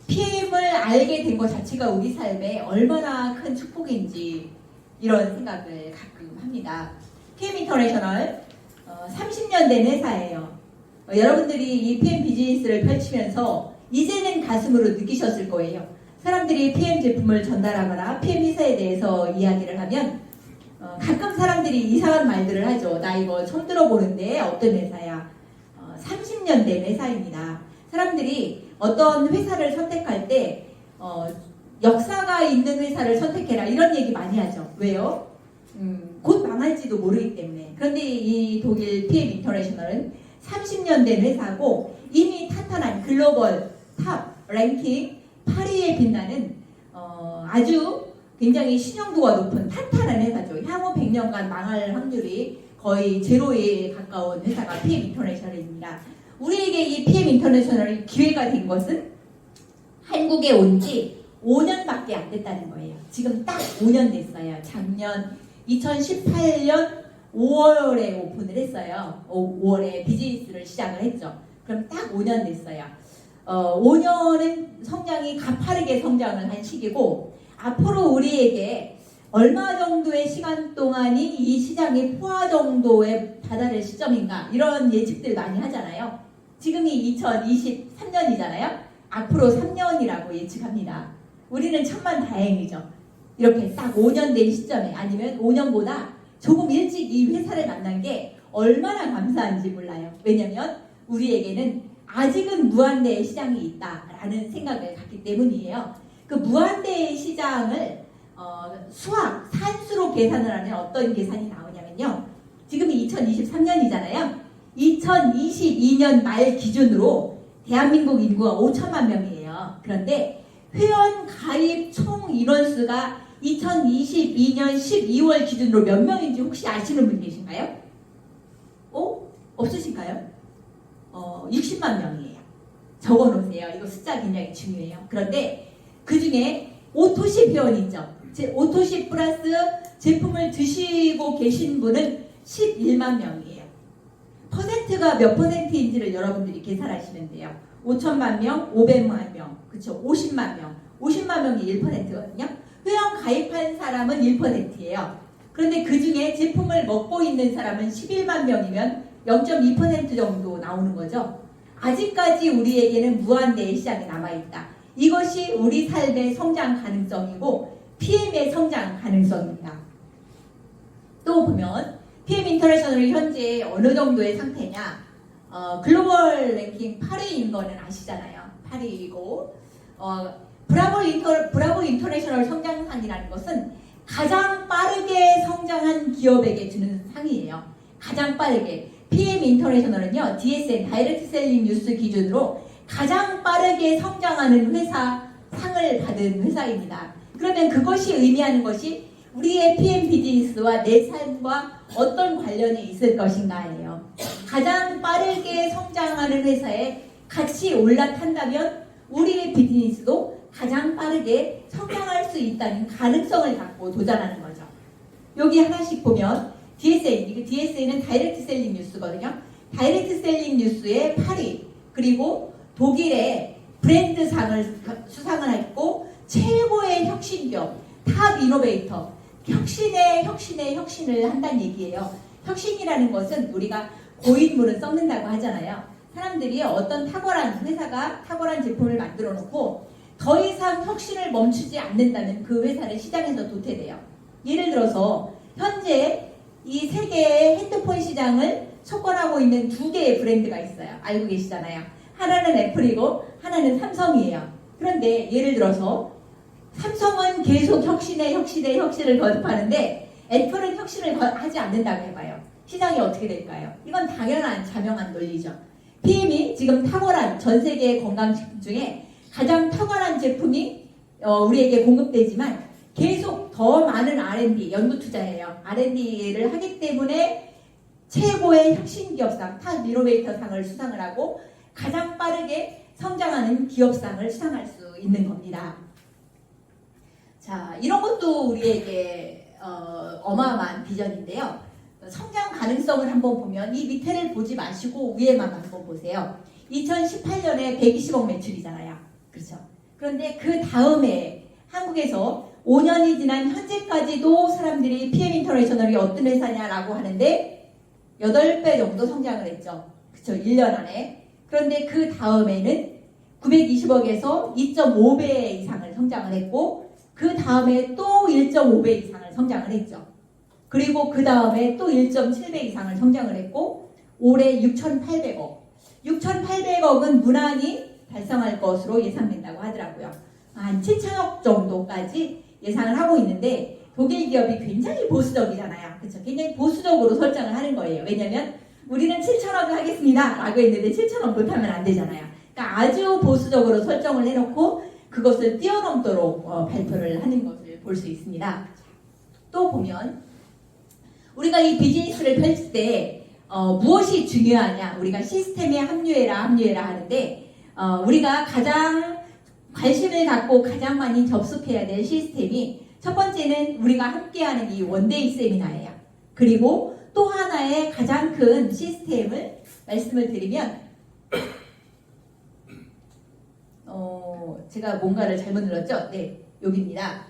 PM을 알게 된 것 자체가 우리 삶에 얼마나 큰 축복인지 이런 생각을 가끔 합니다. PM 인터내셔널 30년 된 회사예요. 여러분들이 이 PM 비즈니스를 펼치면서 이제는 가슴으로 느끼셨을 거예요. 사람들이 PM 제품을 전달하거나 PM 회사에 대해서 이야기를 하면 가끔 사람들이 이상한 말들을 하죠. 나 이거 처음 들어보는데 어떤 회사야? 30년 된 회사입니다. 사람들이 어떤 회사를 선택할 때 역사가 있는 회사를 선택해라 이런 얘기 많이 하죠. 왜요? 곧 망할지도 모르기 때문에. 그런데 이 독일 PM 인터내셔널은 30년 된 회사고 이미 탄탄한 글로벌 탑 랭킹 8위에 빛나는 아주 굉장히 신용도가 높은 탄탄한 회사죠. 향후 100년간 망할 확률이 거의 제로에 가까운 회사가 PM 인터내셔널입니다. 우리에게 이 PM 인터내셔널이 기회가 된 것은 한국에 온 지 5년밖에 안 됐다는 거예요. 지금 딱 5년 됐어요. 작년 2018년 5월에 오픈을 했어요. 5월에 비즈니스를 시작을 했죠. 그럼 딱 5년 됐어요. 5년은 성장이 가파르게 성장을 한 시기고 앞으로 우리에게 얼마 정도의 시간 동안이 이 시장이 포화 정도에 다다를 시점인가 이런 예측들 많이 하잖아요. 지금이 2023년이잖아요. 앞으로 3년이라고 예측합니다. 우리는 천만 다행이죠. 이렇게 딱 5년 된 시점에 아니면 5년보다 조금 일찍 이 회사를 만난 게 얼마나 감사한지 몰라요. 왜냐면 우리에게는 아직은 무한대의 시장이 있다라는 생각을 갖기 때문이에요. 그 무한대의 시장을 수학, 산수로 계산을 하면 어떤 계산이 나오냐면요. 지금이 2023년이잖아요. 2022년 말 기준으로 대한민국 인구가 5천만 명이에요. 그런데 회원 가입 총 인원수가 2022년 12월 기준으로 몇 명인지 혹시 아시는 분 계신가요? 없으신가요? 60만 명이에요. 적어놓으세요. 이거 숫자 굉장히 중요해요. 그런데 그 중에 오토십 회원 있죠. 오토십 플러스 제품을 드시고 계신 분은 11만 명이에요. 퍼센트가 몇 퍼센트인지를 여러분들이 계산하시면 돼요. 5천만 명, 500만 명, 그쵸? 50만 명. 50만 명이 1%거든요. 회원 가입한 사람은 1%예요. 그런데 그 중에 제품을 먹고 있는 사람은 11만 명이면 0.2% 정도 나오는 거죠. 아직까지 우리에게는 무한대의 시장이 남아있다. 이것이 우리 삶의 성장 가능성이고 PM의 성장 가능성입니다. 또 보면 PM 인터내셔널이 현재 어느 정도의 상태냐? 글로벌 랭킹 8위인 거는 아시잖아요. 8위이고 브라보 인터내셔널 성장상이라는 것은 가장 빠르게 성장한 기업에게 주는 상이에요. 가장 빠르게. PM 인터내셔널은요. DSN 다이렉트 셀링 뉴스 기준으로 가장 빠르게 성장하는 회사 상을 받은 회사입니다. 그러면 그것이 의미하는 것이 우리의 PM 비즈니스와 내 삶과 어떤 관련이 있을 것인가예요. 가장 빠르게 성장하는 회사에 같이 올라탄다면 우리의 비즈니스도 가장 빠르게 성장할 수 있다는 가능성을 갖고 도전하는 거죠. 여기 하나씩 보면 DSN은 다이렉트 셀링 뉴스거든요. 다이렉트 셀링 뉴스의 8위 그리고 독일의 브랜드상을 수상을 했고 최고의 혁신기업 탑 이노베이터 혁신을 한다는 얘기예요. 혁신이라는 것은 우리가 고인물은 썩는다고 하잖아요. 사람들이 어떤 회사가 탁월한 제품을 만들어 놓고 더 이상 혁신을 멈추지 않는다면 그 회사는 시장에서 도태돼요. 예를 들어서 현재 이 세계의 핸드폰 시장을 석권하고 있는 두 개의 브랜드가 있어요. 알고 계시잖아요. 하나는 애플이고 하나는 삼성이에요. 그런데 예를 들어서 삼성은 계속 혁신을 거듭하는데 애플은 혁신을 하지 않는다고 해봐요. 시장이 어떻게 될까요? 이건 당연한 자명한 논리죠. PM이 지금 탁월한 전 세계의 건강식품 중에 가장 탁월한 제품이 우리에게 공급되지만 계속 더 많은 R&D, 연구 투자예요. R&D를 하기 때문에 최고의 혁신기업상, 탑 이노베이터 상을 수상을 하고 가장 빠르게 성장하는 기업상을 수상할 수 있는 겁니다. 자, 이런 것도 우리에게 어마어마한 비전인데요. 성장 가능성을 한번 보면 이 밑에를 보지 마시고 위에만 한번 보세요. 2018년에 120억 매출이잖아요. 그렇죠? 그런데 그 다음에 한국에서 5년이 지난 현재까지도 사람들이 PM 인터내셔널이 어떤 회사냐라고 하는데 8배 정도 성장을 했죠. 그쵸? 1년 안에. 그런데 그 다음에는 920억에서 2.5배 이상을 성장을 했고 그 다음에 또 1.5배 이상을 성장을 했죠. 그리고 그 다음에 또 1.7배 이상을 성장을 했고 올해 6,800억. 6,800억은 무난히 달성할 것으로 예상된다고 하더라고요. 한 7천억 정도까지 예상을 하고 있는데 독일 기업이 굉장히 보수적이잖아요. 그렇죠? 굉장히 보수적으로 설정을 하는 거예요. 왜냐하면 우리는 7천억을 하겠습니다 라고 했는데 7천억 못하면 안 되잖아요. 그러니까 아주 보수적으로 설정을 해놓고 그것을 뛰어넘도록 발표를 하는 것을 볼 수 있습니다. 또 보면 우리가 이 비즈니스를 펼칠 때 무엇이 중요하냐? 우리가 시스템에 합류해라 하는데 우리가 가장 관심을 갖고 가장 많이 접속해야 될 시스템이 첫 번째는 우리가 함께하는 이 원데이 세미나예요. 그리고 또 하나의 가장 큰 시스템을 말씀을 드리면 제가 뭔가를 잘못 눌렀죠? 네, 여기입니다.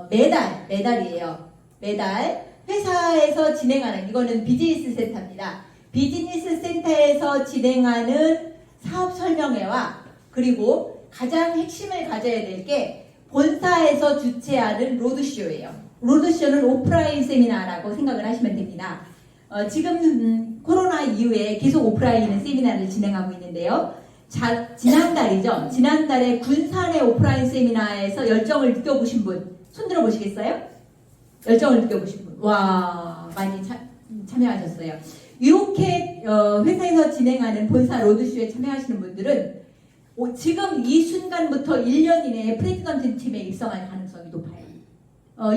매달이에요. 매달 회사에서 진행하는 이거는 비즈니스 센터입니다. 비즈니스 센터에서 진행하는 사업 설명회와 그리고 가장 핵심을 가져야 될 게 본사에서 주최하는 로드쇼예요. 로드쇼는 오프라인 세미나라고 생각을 하시면 됩니다. 지금 코로나 이후에 계속 오프라인 세미나를 진행하고 있는데요. 지난달이죠. 지난달에 군산의 오프라인 세미나에서 열정을 느껴보신 분 손 들어보시겠어요? 열정을 느껴보신 분. 와, 많이 참여하셨어요. 이렇게 회사에서 진행하는 본사 로드쇼에 참여하시는 분들은 지금 이 순간부터 1년 이내에 프레지던트 팀에 입성할 가능성이 높아요.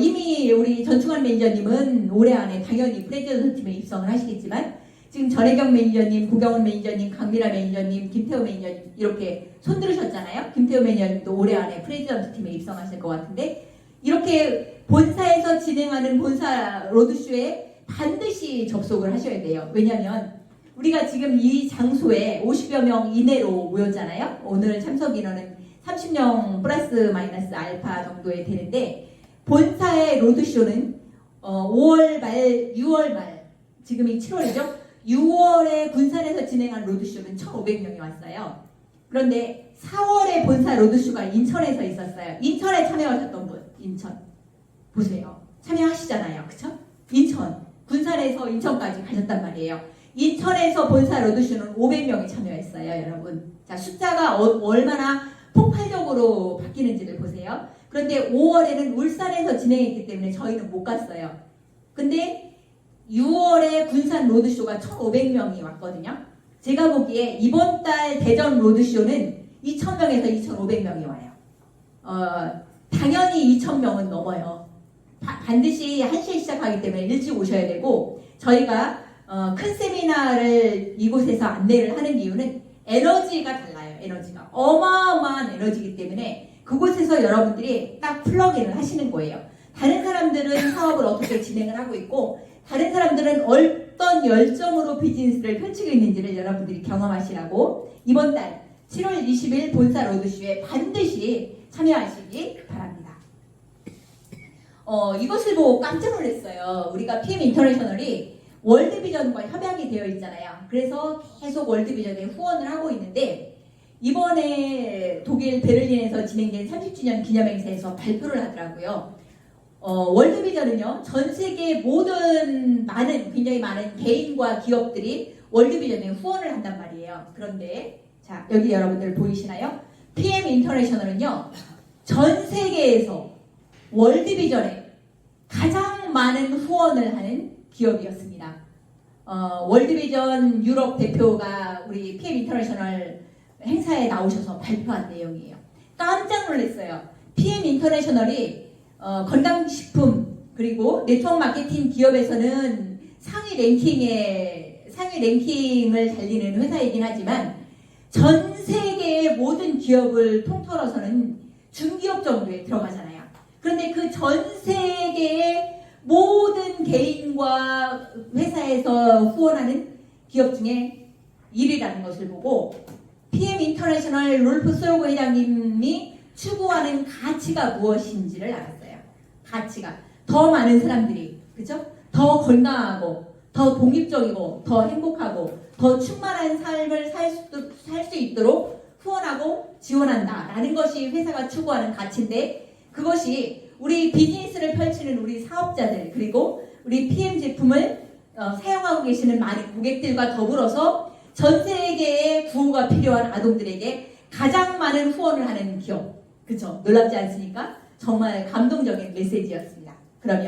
이미 우리 전충환 매니저님은 올해 안에 당연히 프레지던트 팀에 입성을 하시겠지만 지금 전혜경 매니저님, 고경은 매니저님, 강미라 매니저님, 김태호 매니저님 이렇게 손 들으셨잖아요. 김태호 매니저님도 올해 안에 프레지던트 팀에 입성하실 것 같은데 이렇게 본사에서 진행하는 본사 로드쇼에 반드시 접속을 하셔야 돼요. 왜냐하면 우리가 지금 이 장소에 50여 명 이내로 모였잖아요. 오늘 참석 인원은 30명 플러스 마이너스 알파 정도에 되는데 본사의 로드쇼는 5월 말, 6월 말 지금이 7월이죠. 6월에 군산에서 진행한 로드쇼는 1,500명이 왔어요. 그런데 4월에 본사 로드쇼가 인천에서 있었어요. 인천에 참여하셨던 분, 인천 보세요. 참여하시잖아요, 그쵸? 인천, 군산에서 인천까지 가셨단 말이에요. 인천에서 본사 로드쇼는 500명이 참여했어요, 여러분. 자, 숫자가 얼마나 폭발적으로 바뀌는지를 보세요. 그런데 5월에는 울산에서 진행했기 때문에 저희는 못 갔어요. 근데 6월에 군산 로드쇼가 1,500명이 왔거든요. 제가 보기에 이번 달 대전 로드쇼는 2,000명에서 2,500명이 와요. 당연히 2,000명은 넘어요. 반드시 1시에 시작하기 때문에 일찍 오셔야 되고 저희가 큰 세미나를 이곳에서 안내를 하는 이유는 에너지가 달라요. 에너지가 어마어마한 에너지이기 때문에 그곳에서 여러분들이 딱 플러그인을 하시는 거예요. 다른 사람들은 사업을 어떻게 진행을 하고 있고 다른 사람들은 어떤 열정으로 비즈니스를 펼치고 있는지를 여러분들이 경험하시라고 이번 달 7월 20일 본사 로드쇼에 반드시 참여하시기 바랍니다. 이것을 보고 깜짝 놀랐어요. 우리가 PM 인터내셔널이 월드비전과 협약이 되어 있잖아요. 그래서 계속 월드비전에 후원을 하고 있는데 이번에 독일 베를린에서 진행된 30주년 기념행사에서 발표를 하더라고요. 월드비전은요, 전 세계 모든 굉장히 많은 개인과 기업들이 월드비전에 후원을 한단 말이에요. 그런데, 자, 여기 여러분들 보이시나요? PM 인터내셔널은요, 전 세계에서 월드비전에 가장 많은 후원을 하는 기업이었습니다. 월드비전 유럽 대표가 우리 PM 인터내셔널 행사에 나오셔서 발표한 내용이에요. 깜짝 놀랐어요. PM 인터내셔널이 건강식품 그리고 네트워크 마케팅 기업에서는 상위 랭킹을 달리는 회사이긴 하지만 전 세계의 모든 기업을 통틀어서는 중기업 정도에 들어가잖아요. 그런데 그 전 세계의 모든 개인과 회사에서 후원하는 기업 중에 1위라는 것을 보고 PM 인터내셔널 롤프 소요고 회장님이 추구하는 가치가 무엇인지를 알았어요. 가치가 더 많은 사람들이 그죠? 더 건강하고 더 독립적이고 더 행복하고 더 충만한 삶을 살 수 있도록 후원하고 지원한다라는 것이 회사가 추구하는 가치인데 그것이 우리 비즈니스를 펼치는 우리 사업자들 그리고 우리 PM 제품을 사용하고 계시는 많은 고객들과 더불어서 전 세계의 구호가 필요한 아동들에게 가장 많은 후원을 하는 기업. 그쵸? 놀랍지 않습니까? 정말 감동적인 메시지였습니다.